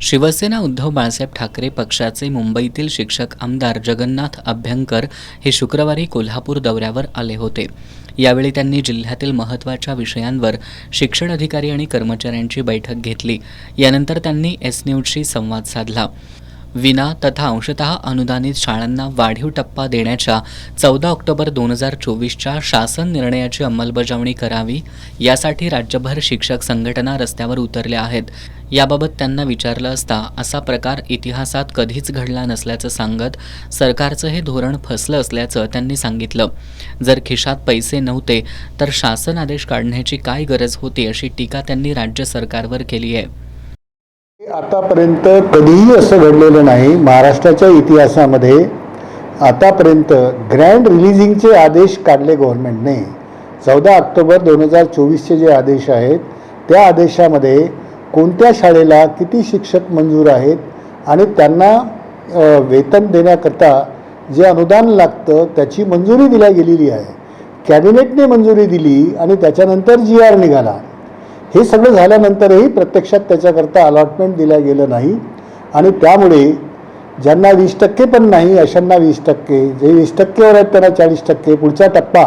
शिवसेना उद्धव बाळासाहेब ठाकरे पक्षाचे मुंबईतील शिक्षक आमदार जगन्नाथ अभ्यंकर हे शुक्रवारी कोल्हापूर दौऱ्यावर आले होते। यावेळी त्यांनी जिल्ह्यातील महत्त्वाच्या विषयांवर शिक्षण अधिकारी आणि कर्मचाऱ्यांची बैठक घेतली। यानंतर त्यांनी एस न्यूजशी संवाद साधला। विना तथा अंशतः अनुदानित शाळांना वाढीव टप्पा देण्याच्या 14 ऑक्टोबर 2024च्या शासन निर्णयाची अंमलबजावणी करावी, यासाठी राज्यभर शिक्षक संघटना रस्त्यावर उतरल्या आहेत। याबाबत त्यांना विचारलं असता असा प्रकार इतिहासात कधीच घडला नसल्याचं सांगत सरकारचं हे धोरण फसलं असल्याचं त्यांनी सांगितलं। जर खिशात पैसे नव्हते तर शासन आदेश काढण्याची काय गरज होती, अशी टीका त्यांनी राज्य सरकारवर केली आहे। आतापर्यंत कधीही असं घडलेलं नाही। महाराष्ट्राच्या इतिहासामध्ये आतापर्यंत ग्रँड रिलीजिंगचे आदेश काढले गव्हर्नमेंटने। 14 ऑक्टोबर 2024चे जे आदेश आहेत त्या आदेशामध्ये कोणत्या शाळेला किती शिक्षक मंजूर आहेत आणि त्यांना वेतन देण्याकरता जे अनुदान लागतं त्याची मंजुरी दिली गेलेली आहे। कॅबिनेटने मंजुरी दिली आणि त्याच्यानंतर GR निघाला। हे सगळं झाल्यानंतरही प्रत्यक्षात त्याच्याकरता अलॉटमेंट दिलं गेलं नाही आणि त्यामुळे ज्यांना 20% पण नाही अशांना 20%, जे 20%वर आहेत त्यांना 40%, पुढचा टप्पा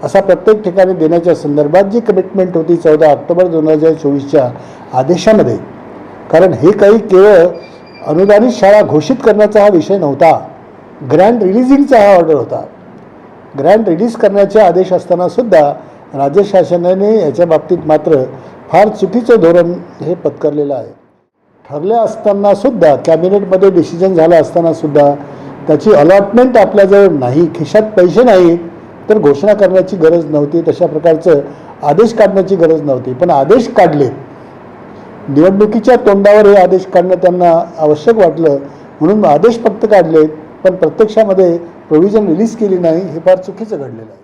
असा प्रत्येक ठिकाणी देण्याच्या संदर्भात जी कमिटमेंट होती 14 ऑक्टोबर 2024च्या आदेशामध्ये। कारण हे काही केवळ अनुदानित शाळा घोषित करण्याचा हा विषय नव्हता, ग्रँड रिलीजिंगचा हा ऑर्डर होता। ग्रँड रिलीज करण्याचे आदेश असताना सुद्धा राज्य शासनाने याच्या बाबतीत मात्र फार चुकीचं धोरण हे पत्करलेलं आहे। ठरले असताना सुद्धा कॅबिनेटमध्ये डिसिजन झाला असताना सुद्धा त्याची अलॉटमेंट आपल्याजवळ नाही, खिशात पैसे नाही तर घोषणा करण्याची गरज नव्हती, तशा प्रकारचं आदेश काढण्याची गरज नव्हती। पण आदेश काढले, निवडणुकीच्या तोंडावर हे आदेश काढणं त्यांना आवश्यक वाटलं म्हणून आदेश फक्त काढले, पण प्रत्यक्षामध्ये प्रोव्हिजन रिलीज केली नाही। हे फार चुकीचं घडलेलं आहे।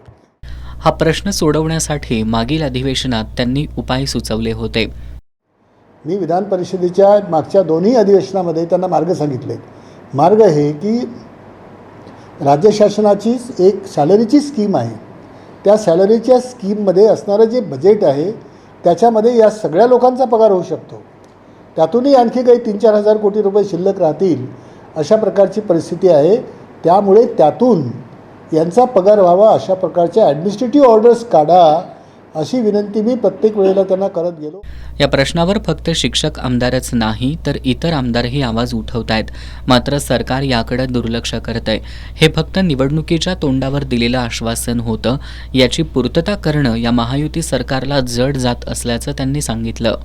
हा प्रश्न सोडवण्यासाठी मागील अधिवेशनात त्यांनी उपाय सुचवले होते। मी विधान परिषदेच्या मागच्या दोन्ही अधिवेशनामध्ये त्यांना मार्ग सांगितले। मार्ग हे की राज्य शासनाचीच एक सॅलरीची स्कीम आहे, त्या सॅलरीच्या स्कीममध्ये असणारं जे बजेट आहे त्याच्यामध्ये या सगळ्या लोकांचा पगार होऊ शकतो। त्यातूनही आणखी काही 3-4 हजार कोटी रुपये शिल्लक राहतील अशा प्रकारची परिस्थिती आहे। त्यामुळे त्यातून यांचा पगार व्हावा अशा प्रकारच्या ॲडमिनिस्ट्रेटिव्ह ऑर्डर्स काढा अशी विनंती मी प्रत्येक वेळेला त्यांना करत गेलो। या प्रश्नावर फक्त शिक्षक आमदारच नाही तर इतर आमदारही आवाज उठवतायत। मात्र सरकार याकडे दुर्लक्ष करतंय। हे फक्त निवडणुकीच्या तोंडावर दिलेलं आश्वासन होतं, याची पूर्तता करणं या महायुती सरकारला जड जात असल्याचं त्यांनी सांगितलं।